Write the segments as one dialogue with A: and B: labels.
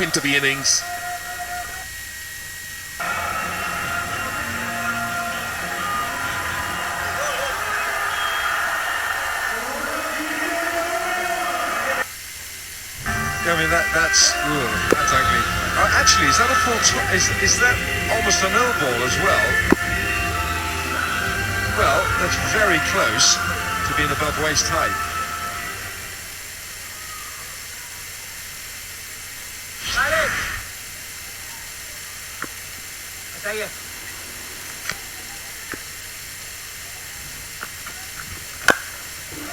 A: into the innings.
B: I mean, that's ugly. Actually, is that a full is that almost a no ball as well? Well, that's very close to being above waist height.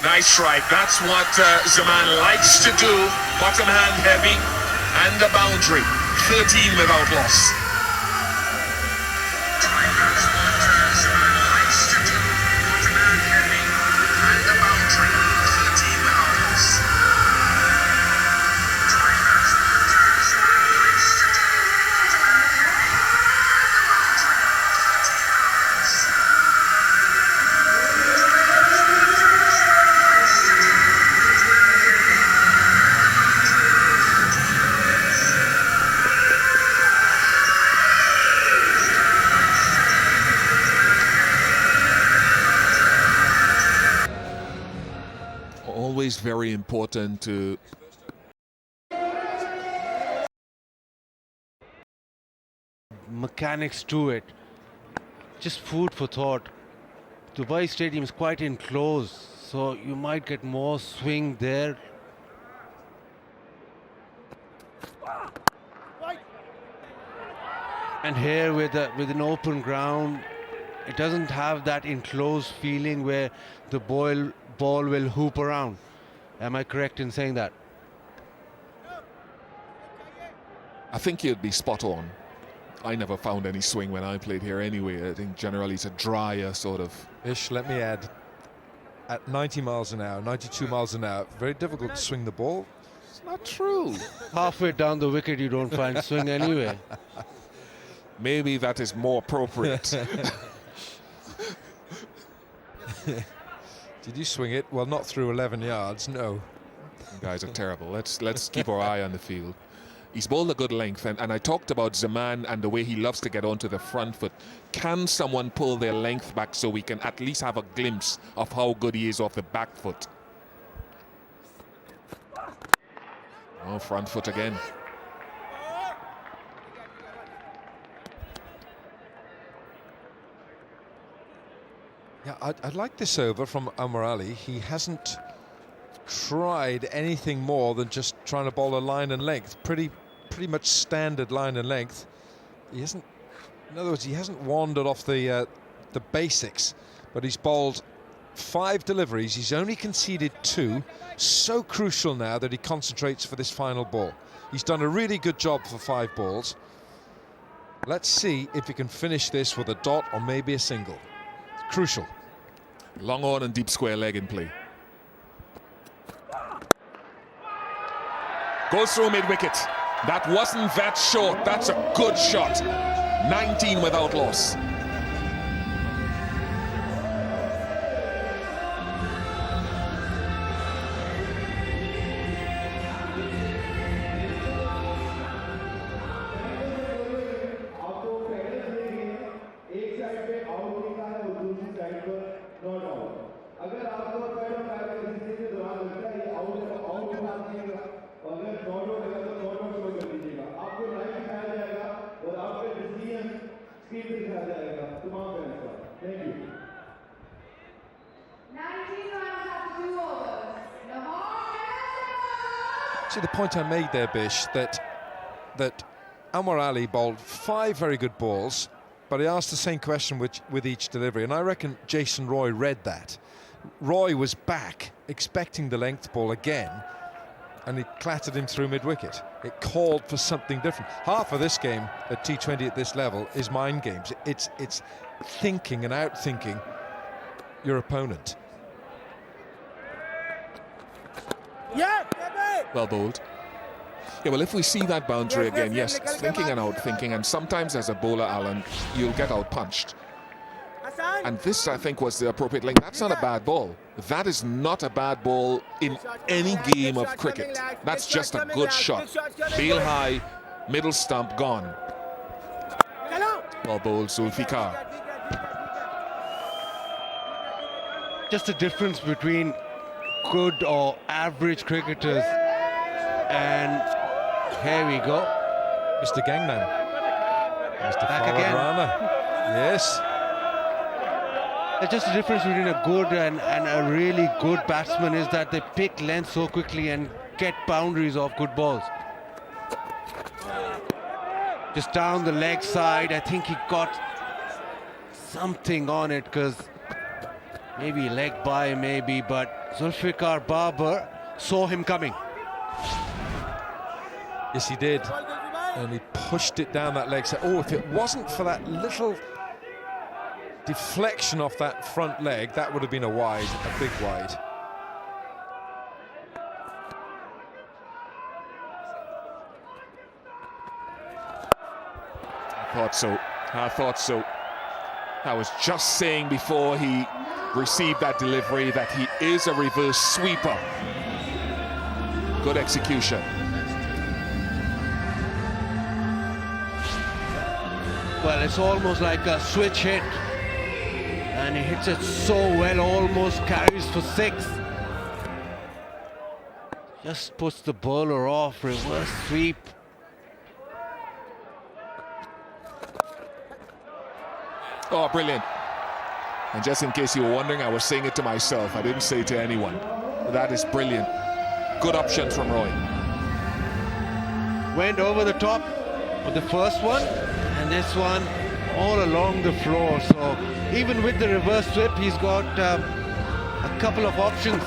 A: Nice strike. That's what Zaman likes to do. Bottom hand heavy and a boundary. 13 without loss. Always very important to
C: mechanics to it. Just food for thought. Dubai Stadium is quite enclosed, so you might get more swing there. And here with an open ground, it doesn't have that enclosed feeling where the ball will hoop around. Am I correct in saying that?
A: I think you'd be spot on. I never found any swing when I played here anyway. I think generally it's a drier sort of...
B: Ish, let me add, at 90 miles an hour, 92 miles an hour, very difficult to swing the ball.
A: It's not true.
C: Halfway down the wicket you don't find swing anyway.
A: Maybe that is more appropriate.
B: Did you swing it? Well, not through 11 yards, no.
A: You guys are terrible. Let's keep our eye on the field. He's bowled a good length, and I talked about Zaman and the way he loves to get onto the front foot. Can someone pull their length back so we can at least have a glimpse of how good he is off the back foot? Oh, front foot again.
B: Yeah, I'd like this over from Omar Ali. He hasn't tried anything more than just trying to bowl a line and length. Pretty much standard line and length. He hasn't, in other words, he hasn't wandered off the basics, but he's bowled 5 deliveries. He's only conceded 2. So crucial now that he concentrates for this final ball. He's done a really good job for 5 balls. Let's see if he can finish this with a dot or maybe a single. Crucial.
A: Long on and deep square leg in play. Goes through mid-wicket. That wasn't that short. That's a good shot. 19 without loss.
B: See the point I made there, Bish, that Omar Ali bowled 5 very good balls, but he asked the same question with each delivery, and I reckon Jason Roy read that. Roy was back, expecting the length ball again, and he clattered him through mid-wicket. It called for something different. Half of this game at T20 at this level is mind games. It's thinking and outthinking your opponent.
D: Yeah.
A: Well bowled. Yeah, well, if we see that boundary again, yes, thinking and outthinking, and sometimes as a bowler, Alan, you'll get out-punched. And this, I think, was the appropriate length. That's not a bad ball. That is not a bad ball in any game of cricket. That's just a good shot. Bail high, Middle stump gone. Ball bowled Zulfikar.
C: Just the difference between good or average cricketers, and here we go.
B: Mr. Gangnam. Mr.
C: Back
B: Farhad
C: again.
B: Rana. Yes.
C: There's just the difference between a good and a really good batsman is that they pick length so quickly and get boundaries off good balls. Just down the leg side, I think he got something on it, because maybe leg by, maybe, but Zulfikar Babar saw him coming.
B: Yes, he did. And he pushed it down that leg. So, oh, if it wasn't for that little deflection off that front leg, that would have been a wide, a big wide.
A: I thought so. I was just saying before he received that delivery that he is a reverse sweeper. Good execution.
C: Well, it's almost like a switch hit, and he hits it so well, almost carries for 6. Just puts the bowler off, reverse sweep.
A: Oh, brilliant. And just in case you were wondering, I was saying it to myself. I didn't say it to anyone. That is brilliant. Good options from Roy.
C: Went over the top with the first one, and this one all along the floor. So even with the reverse sweep, he's got a couple of options.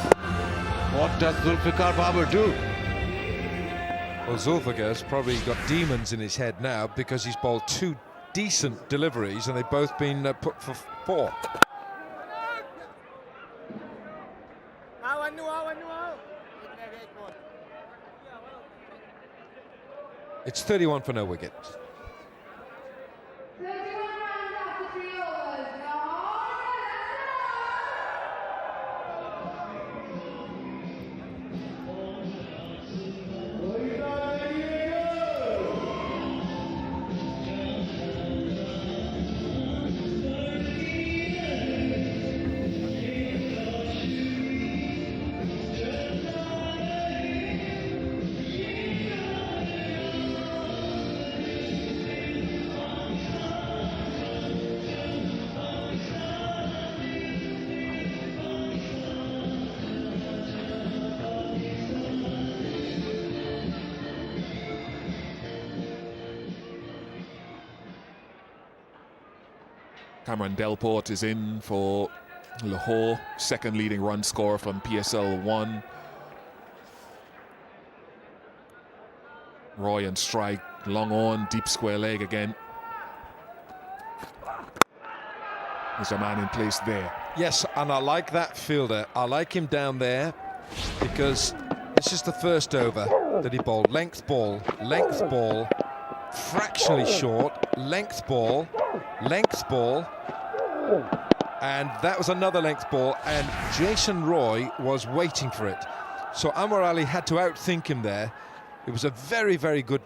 C: What does Zulfikar Babar do?
B: Well, Zulfikar's probably got demons in his head now, because he's bowled 2 decent deliveries and they've both been put for 4. It's 31 for no wicket.
A: Cameron Delport is in for Lahore, second leading run scorer from PSL 1. Roy and strike, long on, deep square leg again. There's a man in place there.
B: Yes, and I like that fielder. I like him down there, because this is the first over that he bowled. Length ball, fractionally short, length ball, and that was another length ball, and Jason Roy was waiting for it. So Anwar Ali had to outthink him there. It was a very, very good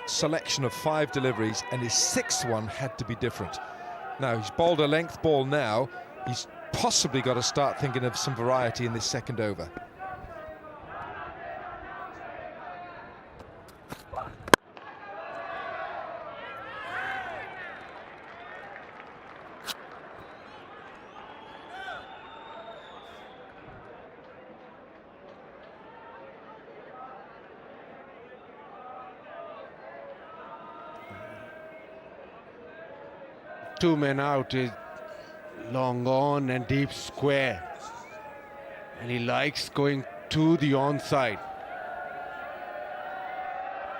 B: selection of 5 deliveries, and his 6th one had to be different. Now, he's bowled a length ball now. He's possibly got to start thinking of some variety in this second over.
C: Two men out is long on and deep square, and he likes going to the onside.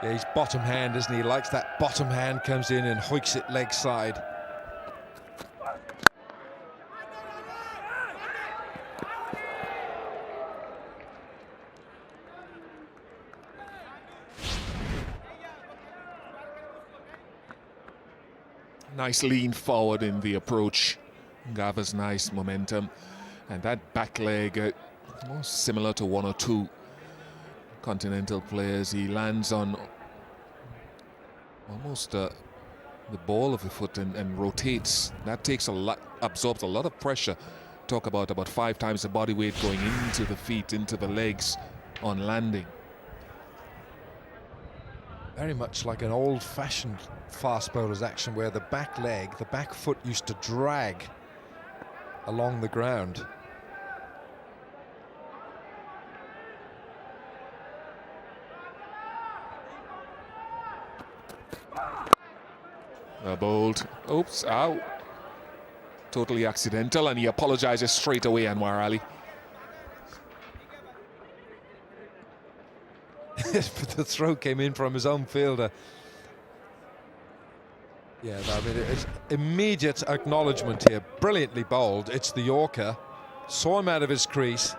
B: Yeah, he's bottom hand, isn't he? He likes that bottom hand, comes in and hoiks it leg side.
A: Nice lean forward in the approach. Gave us nice momentum. And that back leg, similar to one or two continental players. He lands on Almost the ball of the foot and rotates. That takes a lot, absorbs a lot of pressure. Talk about 5 times the body weight going into the feet, into the legs on landing.
B: Very much like an old-fashioned fast bowler's action where the back leg, the back foot used to drag along the ground.
A: Bowled. Oops, out. Totally accidental, and he apologizes straight away, Anwar Ali.
B: But the throw came in from his own fielder. Yeah, I mean, it's immediate acknowledgement here. Brilliantly bowled. It's the Yorker. Saw him out of his crease.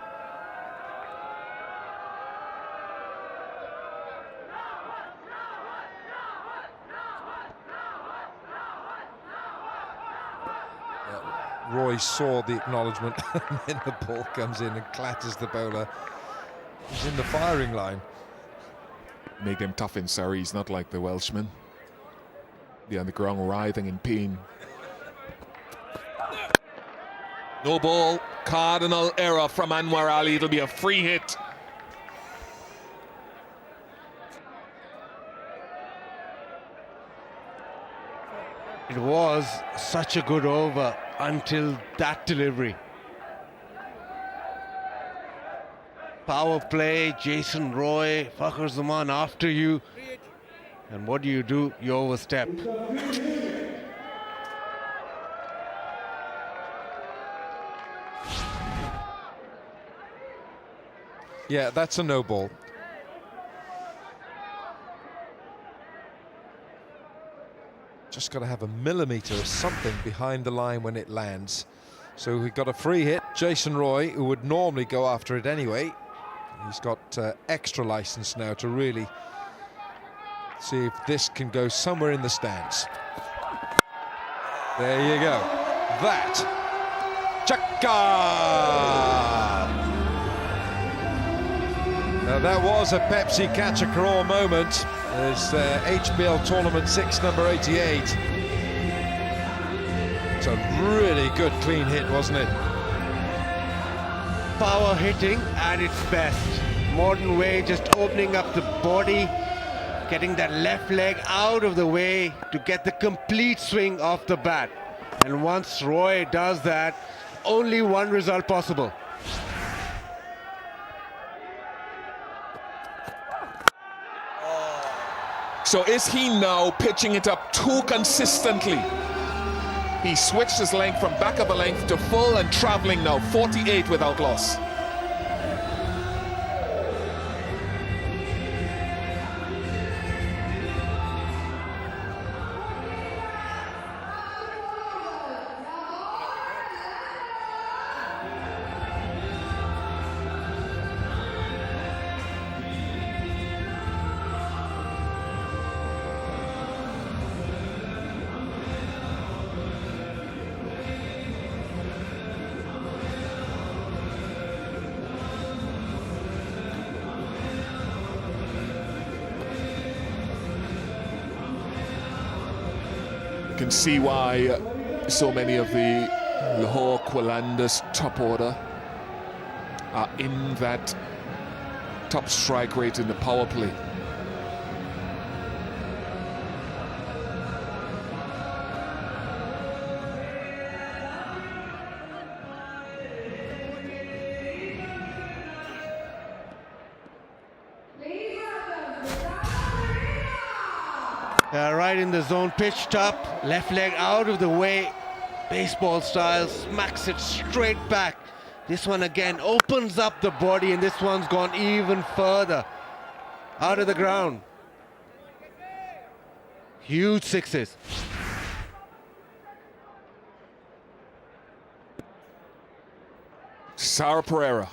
B: Roy saw the acknowledgement, and then the ball comes in and clatters the bowler. He's in the firing line.
A: Make them tough in Surrey. He's not like the Welshman. They're on the ground writhing in pain. No ball. Cardinal error from Anwar Ali. It'll be a free hit.
C: It was such a good over until that delivery. Power play, Jason Roy, Fakhar Zaman after you. And what do? You overstep.
B: Yeah, that's a no ball. Just got to have a millimetre or something behind the line when it lands. So we've got a free hit. Jason Roy, who would normally go after it anyway, he's got extra license now to really see if this can go somewhere in the stands. There you go. That. Chaka! Now that was a Pepsi catch-a-crawl moment. There's HBL Tournament 6, number 88. It's a really good clean hit, wasn't it?
C: Power hitting at its best. Modern way, just opening up the body, getting that left leg out of the way to get the complete swing off the bat. And once Roy does that, only one result possible.
A: So is he now pitching it up too consistently? He switched his length from back of a length to full and traveling now 48 without loss. You can see why so many of the Lahore Qalandas top order are in that top strike rate in the power play.
C: Right in the zone, pitched up, left leg out of the way, baseball style, smacks it straight back. This one again opens up the body, and this one's gone even further out of the ground. Huge sixes.
A: Sara Pereira.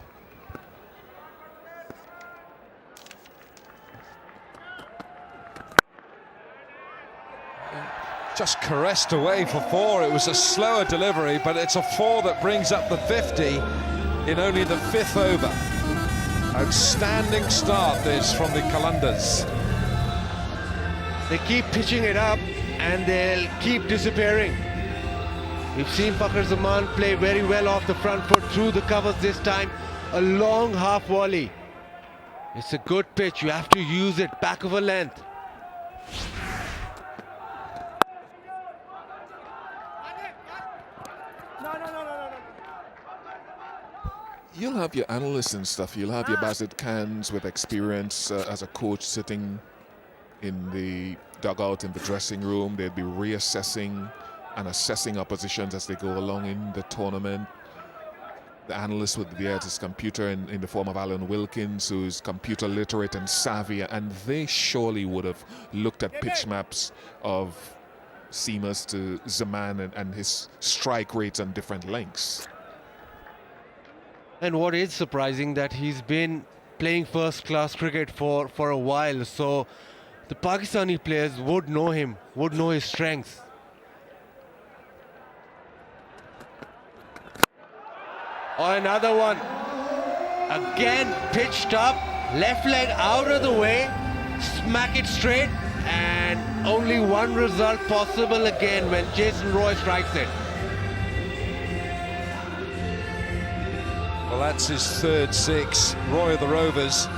B: Just caressed away for 4. It was a slower delivery, but it's a 4 that brings up the 50 in only the 5th over. Outstanding start this from the Qalandas.
C: They keep pitching it up and they'll keep disappearing. We've seen Fakhar Zaman play very well off the front foot through the covers this time. A long half volley. It's a good pitch, you have to use it, back of a length.
A: You'll have your analysts and stuff. You'll have your Bazid Khans with experience as a coach sitting in the dugout in the dressing room. They'll be reassessing and assessing oppositions as they go along in the tournament. The analyst would be there at his computer in the form of Alan Wilkins, who's computer literate and savvy, and they surely would have looked at pitch maps of seamers to Zaman and his strike rates on different lengths.
C: And what is surprising that he's been playing first-class cricket for a while, so the Pakistani players would know him, would know his strengths. Oh, another one. Again pitched up, left leg out of the way, smack it straight, and only one result possible again when Jason Roy strikes it.
B: Well, that's his third six. Roy of the Rovers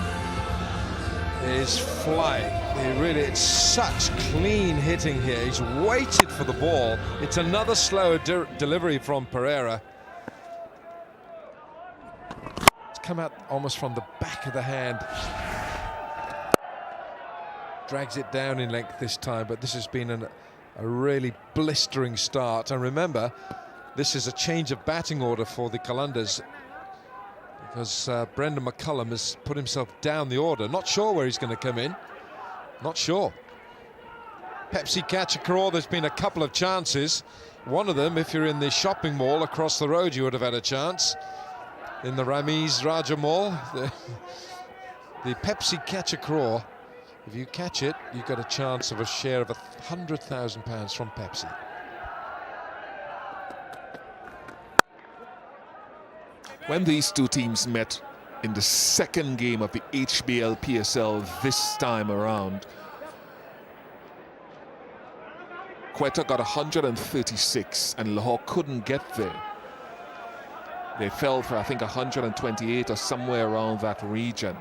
B: is flying. It's such clean hitting here. He's waited for the ball. It's another slower delivery from Pereira. It's come out almost from the back of the hand. Drags it down in length this time, but this has been a really blistering start. And remember, this is a change of batting order for the Qalandars, because Brendan McCullum has put himself down the order. Not sure where he's going to come in. Not sure. Pepsi Catcher, there's been a couple of chances. One of them, if you're in the shopping mall across the road, you would have had a chance. In the Ramiz Raja Mall. The Pepsi Catcher, if you catch it, you've got a chance of a share of £100,000 from Pepsi.
A: When these two teams met in the second game of the HBL PSL this time around, Quetta got 136 and Lahore couldn't get there. They fell for, I think, 128 or somewhere around that region.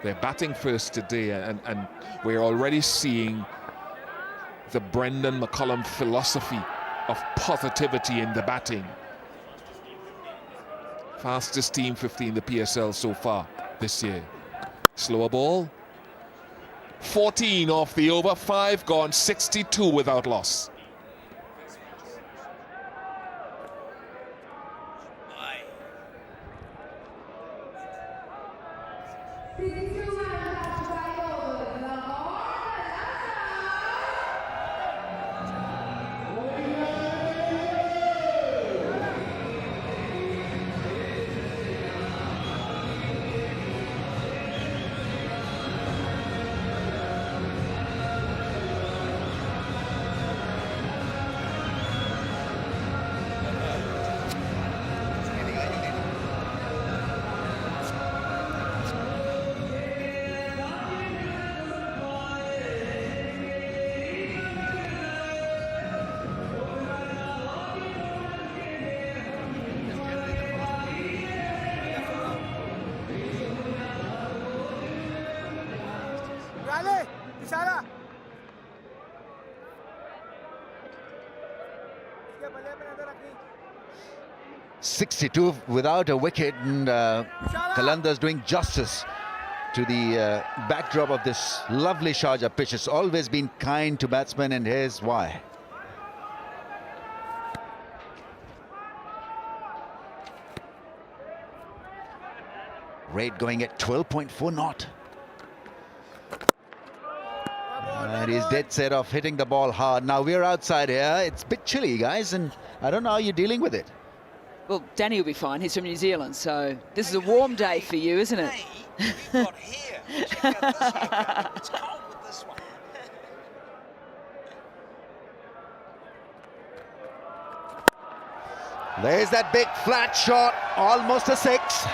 A: They're batting first today, and we're already seeing the Brendan McCullum philosophy of positivity in the batting. Fastest team 50 in the PSL so far this year. Slower ball. 14 off the over, 5 gone, 62 without loss.
D: Rale, Ishara.
E: 62 without a wicket, and Qalandars doing justice to the backdrop of this lovely Sharjah pitch. It's always been kind to batsmen, and here's why. Rate going at 12.4 knot. And he's dead set of hitting the ball hard. Now we're outside here. It's a bit chilly, guys, and I don't know how you're dealing with it.
F: Well, Danny will be fine. He's from New Zealand, so this is a warm day for you, isn't it?
G: We've got here. Check out this here. It's cold with this one.
E: There's that big flat shot, almost a 6.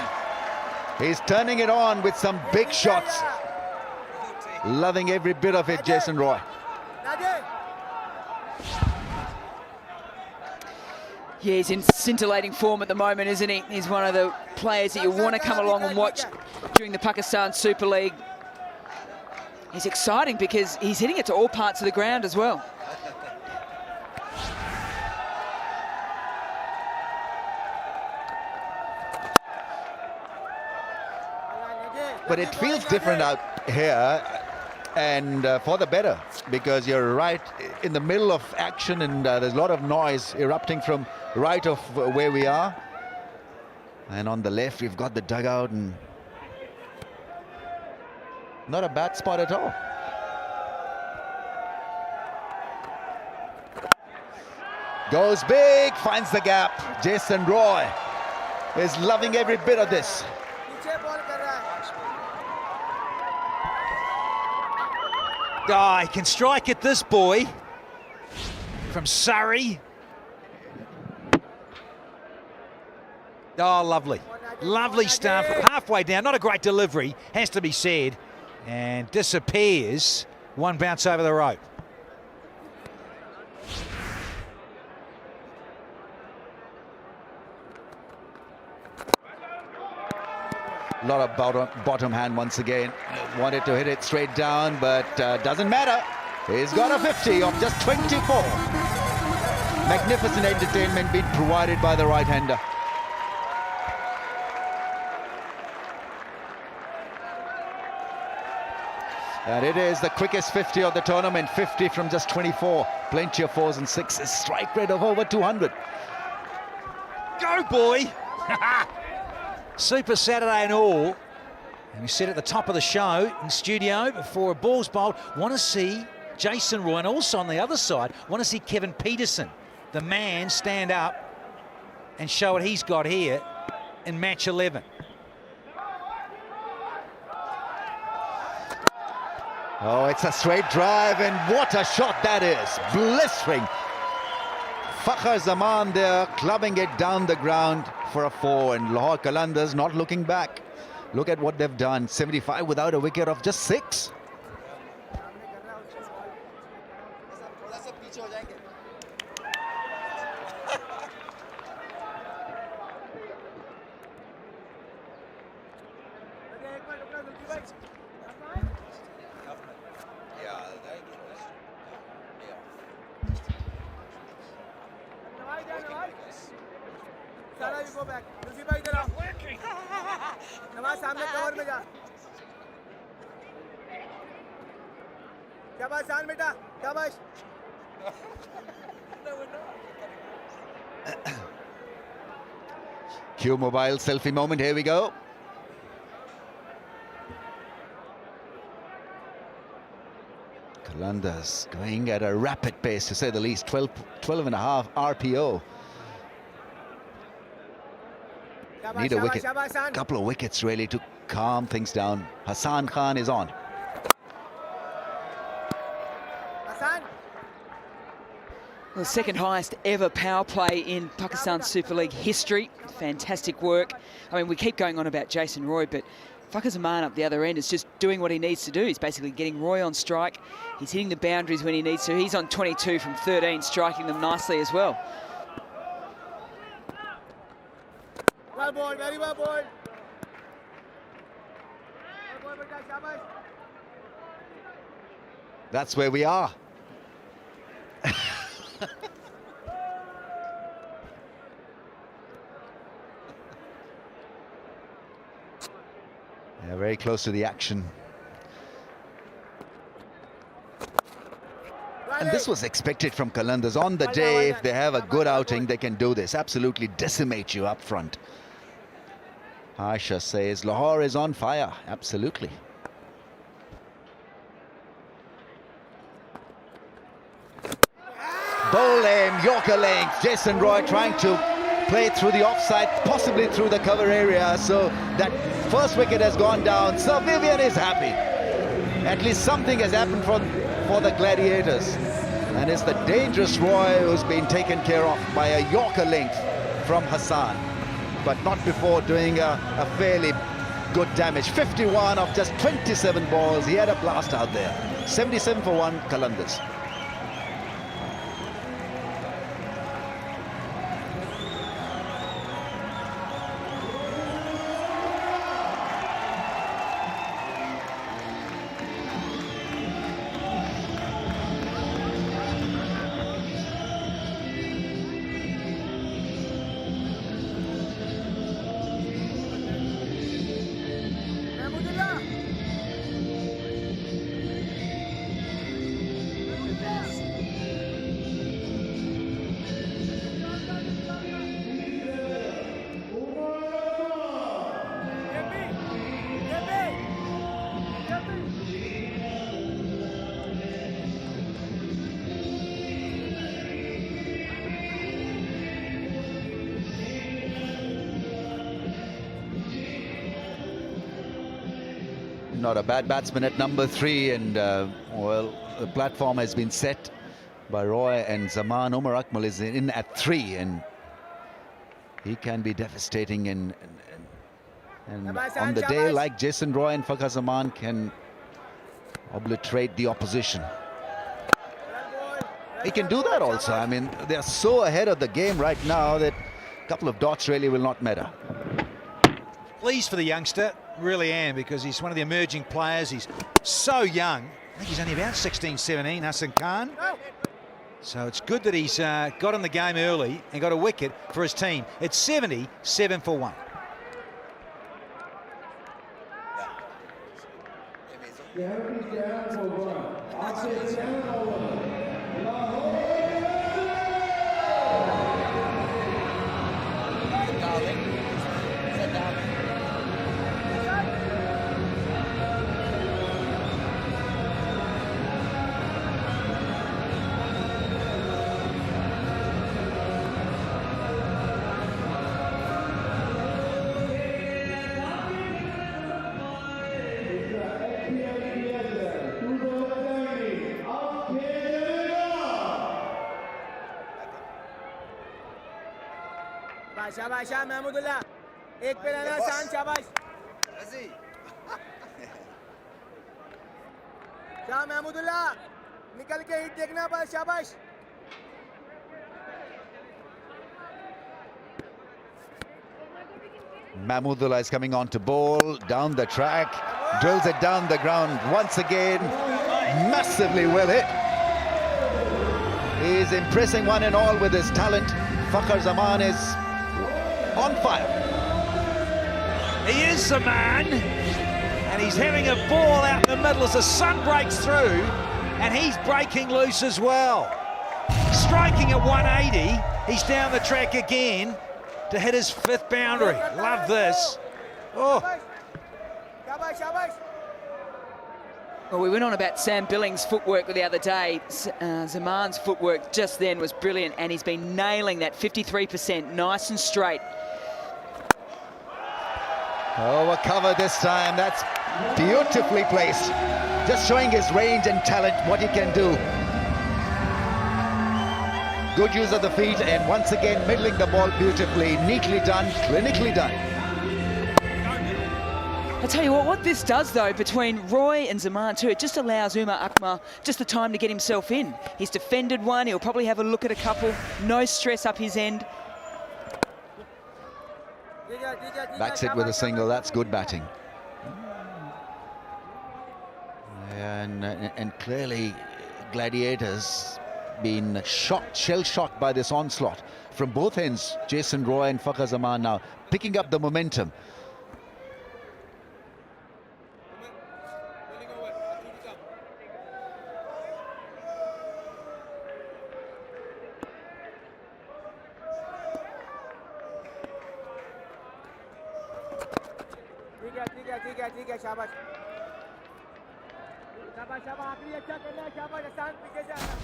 E: He's turning it on with some big shots. Loving every bit of it, Jason Roy.
F: Yeah, he's in scintillating form at the moment, isn't he? He's one of the players that you want to come along and watch during the Pakistan Super League. He's exciting because he's hitting it to all parts of the ground as well.
E: But it feels different out here, and for the better, because you're right in the middle of action, and there's a lot of noise erupting from right of where we are. And on the left, we've got the dugout, and not a bad spot at all. Goes big, finds the gap. Jason Roy is loving every bit of this.
G: Oh, he can strike it, this boy. From Surrey. Oh, lovely. Lovely stuff. Halfway down, not a great delivery, has to be said. And disappears. One bounce over the rope.
E: A lot of bottom hand once again. Wanted to hit it straight down, but doesn't matter. He's got a 50 of just 24. Magnificent entertainment being provided by the right-hander. And it is the quickest 50 of the tournament, 50 from just 24. Plenty of 4s and 6s. Strike rate of over 200.
G: Go, boy! Super Saturday and all. And we said at the top of the show in studio before a ball's bowled, want to see Jason Roy, and also on the other side, want to see Kevin Peterson, the man, stand up and show what he's got here in match 11.
E: Oh, it's a straight drive, and what a shot that is. Blistering. Fakhar Zaman there, clubbing it down the ground for a 4, and Lahore Qalandars not looking back. Look at what they've done. 75 without a wicket of just 6. Q Mobile selfie moment, here we go. Qalandars going at a rapid pace, to say the least. 12 and a half RPO. Need a wicket, couple of wickets really to calm things down. Hassan Khan is on.
F: The second highest ever power play in Pakistan Super League history. Fantastic work. I mean, we keep going on about Jason Roy, but Fakhar Zaman up the other end is just doing what he needs to do. He's basically getting Roy on strike. He's hitting the boundaries when he needs to. He's on 22 from 13, striking them nicely as well.
D: Well ball, very well ball.
E: That's where we are. Yeah, very close to the action. And this was expected from Qalandars. On the day, if they have a good outing, they can do this. Absolutely decimate you up front. Aisha says Lahore is on fire. Absolutely. Bowl aim, Yorker length. Jason Roy trying to play through the offside, possibly through the cover area. So that first wicket has gone down. Sir Vivian is happy. At least something has happened for the Gladiators. And it's the dangerous Roy who's been taken care of by a Yorker length from Hassan. But not before doing a fairly good damage. 51 of just 27 balls. He had a blast out there. 77 for 1, Qalandars. not a bad batsman at number 3, and well, the platform has been set by Roy, and Zaman. Umar Akmal is in at 3, and he can be devastating, and on the day like Jason Roy and Fakhar Zaman can obliterate the opposition. He can do that also. I mean, they're so ahead of the game right now that a couple of dots really will not matter.
G: Pleased for the youngster, really am, because he's one of the emerging players. He's so young. I think he's only about 16, 17, Hassan Khan. So it's good that he's got in the game early and got a wicket for his team. It's 70, 7 for 1.
D: शाबाश शाह महमूदुल्लाह एक पे रहना शान शाबाश शाह महमूदुल्लाह निकल के hit देखना बस शाबाश
E: Mahmudullah is coming on to bowl down the track, drills it down the ground once again, massively well hit. He's impressing one and all with his talent. Fakhar Zaman is on fire.
G: He is the man, and he's having a ball out in the middle as the sun breaks through, and he's breaking loose as well. Striking at 180, he's down the track again to hit his 5th boundary. Love this. Oh.
D: शाबाश शाबाश
F: Well, we went on about Sam Billings' footwork the other day. Zaman's footwork just then was brilliant, and he's been nailing that 53%, nice and straight.
E: Oh, a cover this time. That's beautifully placed. Just showing his range and talent, what he can do. Good use of the feet, and once again middling the ball beautifully. Neatly done, clinically done.
F: I'll tell you what this does, though, between Roy and Zaman too, it just allows Umar Akmal just the time to get himself in. He's defended one, he'll probably have a look at a couple, no stress up his end.
E: Backs it with a single, that's good batting. And clearly Gladiators been shocked, shell-shocked by this onslaught from both ends. Jason Roy and Fakhar Zaman now picking up the momentum.
D: ठीक है शाबाश शाबाश शाबाश आखिरी अच्छा करना है शाबाश आसान पीछे से आना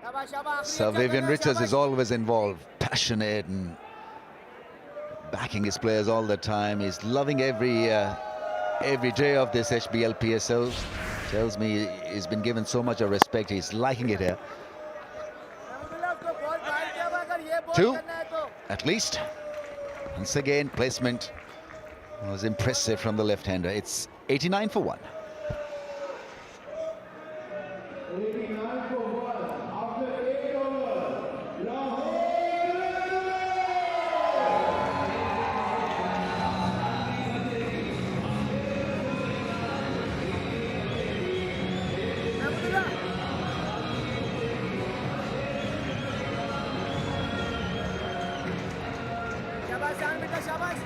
D: शाबाश शाबाश
E: Sir Vivian Richards is always involved, passionate and backing his players all the time. He's loving every day of this HBL PSL. Tells me he's been given so much of respect. He's liking it here. 2 at least. Once again, placement was impressive from the left-hander. It's 89 for 1.
D: शाबाश शान बेटा शाबाश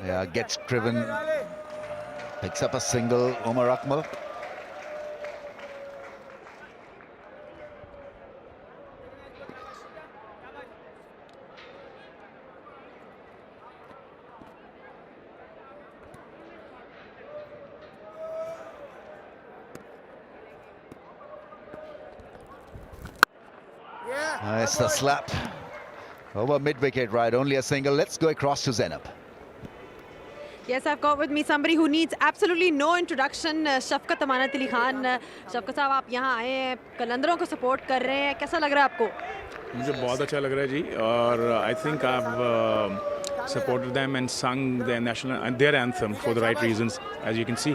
E: Yeah, gets driven, picks up a single, Umar Akmal. It's the slap. Over mid-wicket, right? Only a single. Let's go across to Zainab.
H: Yes, I've got with me somebody who needs absolutely no introduction. शफकत अमानत अली खान. शफकत साहब, आप यहाँ आए हैं, कलंदरों को support कर रहे हैं. कैसा लग रहा है आपको?
I: मुझे बहुत अच्छा लग रहा है जी. और I think I've supported them and sung their anthem for the right reasons, as you can see.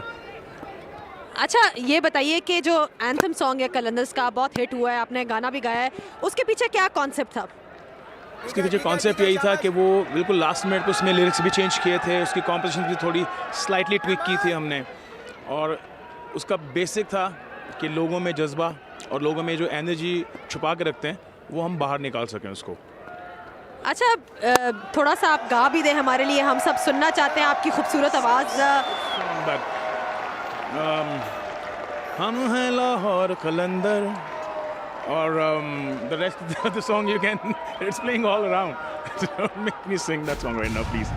H: अच्छा, ये बताइए कि जो एंथम सॉन्ग है कलंदर्स का, बहुत हिट हुआ है, आपने गाना भी गाया है, उसके पीछे क्या कॉन्सेप्ट था?
I: उसके पीछे कॉन्सेप्ट यही था कि वो बिल्कुल लास्ट मिनट पे उसमें लिरिक्स भी चेंज किए थे, उसकी कॉम्पोजिशन भी थोड़ी स्लाइटली ट्विक की थी हमने, और उसका बेसिक था कि लोगों में जज्बा और लोगों में जो एनर्जी छुपा के रखते हैं वो हम बाहर निकाल सकें उसको.
H: अच्छा, थोड़ा सा आप गा भी दें हमारे लिए, हम सब सुनना चाहते हैं आपकी खूबसूरत आवाज़.
I: हम हैं लाहौर कलंदर, और the rest of the song you can, it's playing all around. Don't make me sing that song right now, please.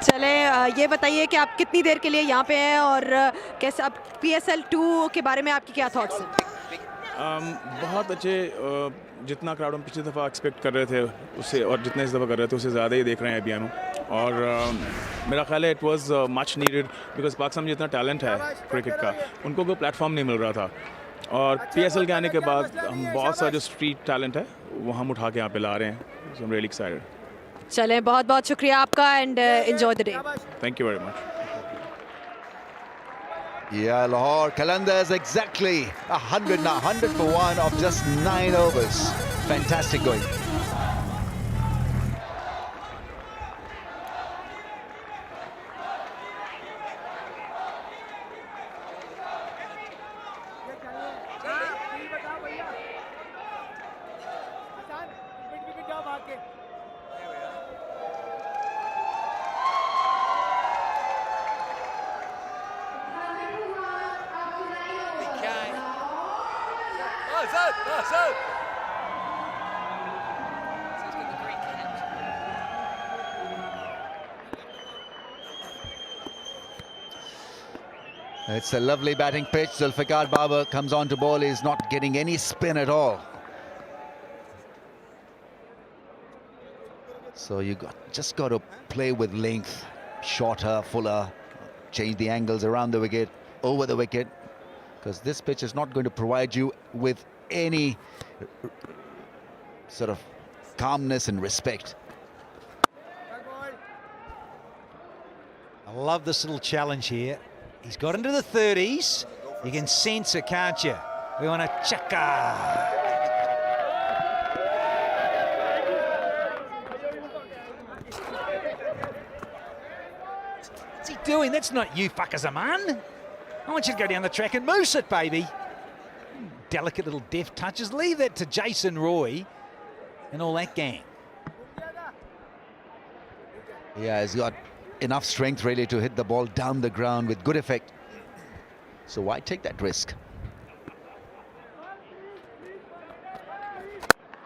H: चले, ये बताइए कि आप कितनी देर के लिए यहाँ पे हैं और कैसे अब PSL 2 के बारे में आपकी क्या थॉट्स हैं?
I: बहुत अच्छे. जितना क्राउड हम पिछली दफ़ा एक्सपेक्ट कर रहे थे उससे, और जितना इस दफ़ा कर रहे थे उससे ज़्यादा ही देख रहे हैं अभी हम. और मेरा ख्याल है it was much needed, because Pakistan में जितना टैलेंट है क्रिकेट का, उनको कोई प्लेटफॉर्म नहीं मिल रहा था. और PSL के आने के बाद हम बहुत सारा जो स्ट्रीट टैलेंट है वो हम उठा के यहाँ पे ला रहे हैं. सो आई एम रियली एक्साइटेड.
H: चलें, बहुत बहुत शुक्रिया आपका and enjoy the day.
I: Thank you very much.
E: Yeah, Lahore Qalandars exactly 100 now, 100 for 1 of just 9 overs. Fantastic going. It's a lovely batting pitch. Zulfikar Babar comes on to ball. He's not getting any spin at all. So you just got to play with length, shorter, fuller, change the angles around the wicket, over the wicket, because this pitch is not going to provide you with any sort of calmness and respect.
G: I love this little challenge here. He's got into the 30s. You can sense it, can't you? We want to chaka. What's he doing? That's not you, fuckers, a man. I want you to go down the track and moose it, baby. Delicate little deft touches. Leave that to Jason Roy and all that gang.
E: Yeah, he's got enough strength really to hit the ball down the ground with good effect. So why take that risk?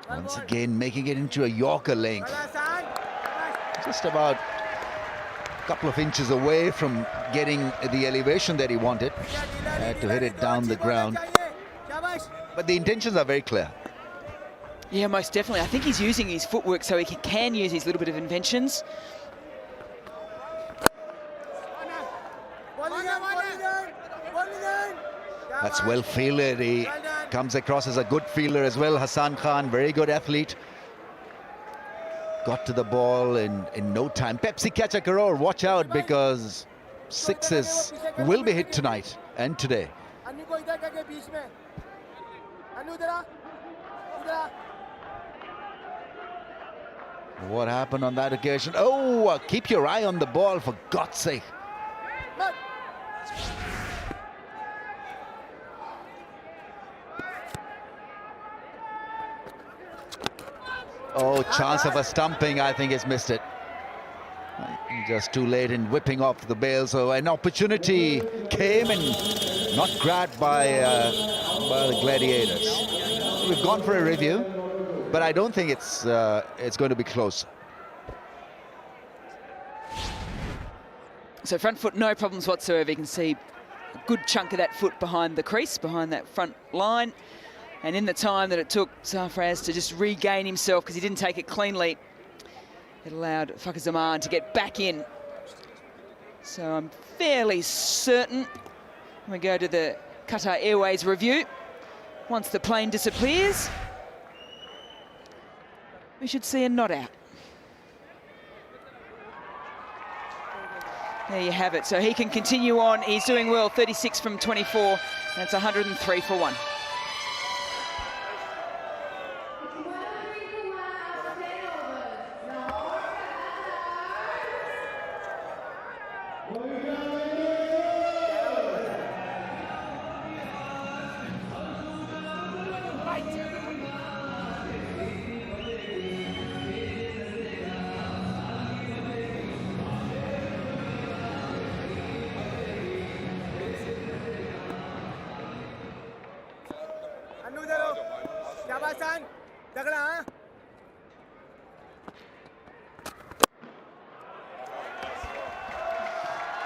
E: Once again making it into a Yorker length. Just about a couple of inches away from getting the elevation that he wanted. Had to hit it down the ground. But the intentions are very clear.
F: Yeah, most definitely. I think he's using his footwork so he can use his little bit of inventions.
E: That's well fielded. He comes across as a good fielder as well. Hassan Khan, very good athlete. Got to the ball in no time. Pepsi catcher Karor, watch out, because sixes will be hit tonight and today. What happened on that occasion? Oh, keep your eye on the ball, for God's sake. Oh, chance of a stumping. I think he's missed it. Just too late in whipping off the bail. So an opportunity came and not grabbed by the Gladiators. We've gone for a review, but I don't think it's going to be close.
F: So front foot, no problems whatsoever. You can see a good chunk of that foot behind the crease, behind that front line. And in the time that it took Sarfraz to just regain himself, because he didn't take it cleanly, it allowed Fakhar Zaman to get back in. So I'm fairly certain when we go to the Qatar Airways review, once the plane disappears, we should see a not out. There you have it. So he can continue on. He's doing well, 36 from 24. That's 103 for 1.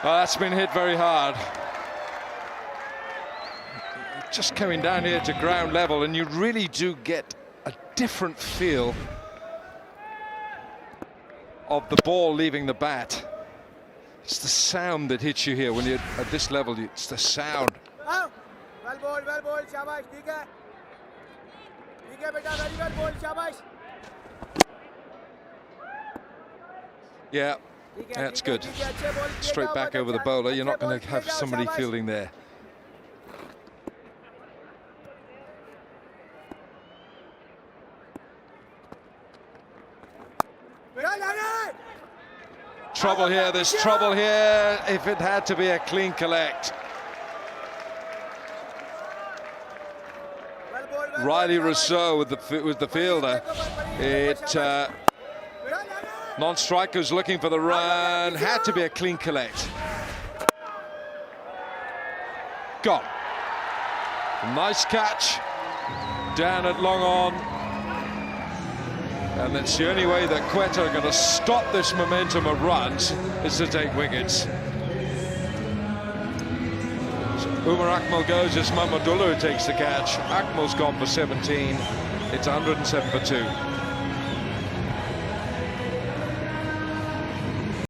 B: Well, that's been hit very hard. Just coming down here to ground level, and you really do get a different feel of the ball leaving the bat. It's the sound that hits you here when you're at this level. It's the sound.
D: Well bowled, shabash, theek hai beta, very well bowled, shabash.
B: Yeah, that's good. Straight back over the bowler. You're not going to have somebody fielding there. Trouble here, there's trouble here if it had to be a clean collect. Riley Rousseau with the fielder. Non-strikers looking for the run. Had to be a clean collect. Gone. Nice catch. Down at long on. And that's the only way that Quetta are going to stop this momentum of runs is to take wickets. So Umar Akmal goes, it's Mahmudullah who takes the catch. Akmal's gone for 17. It's 107 for 2.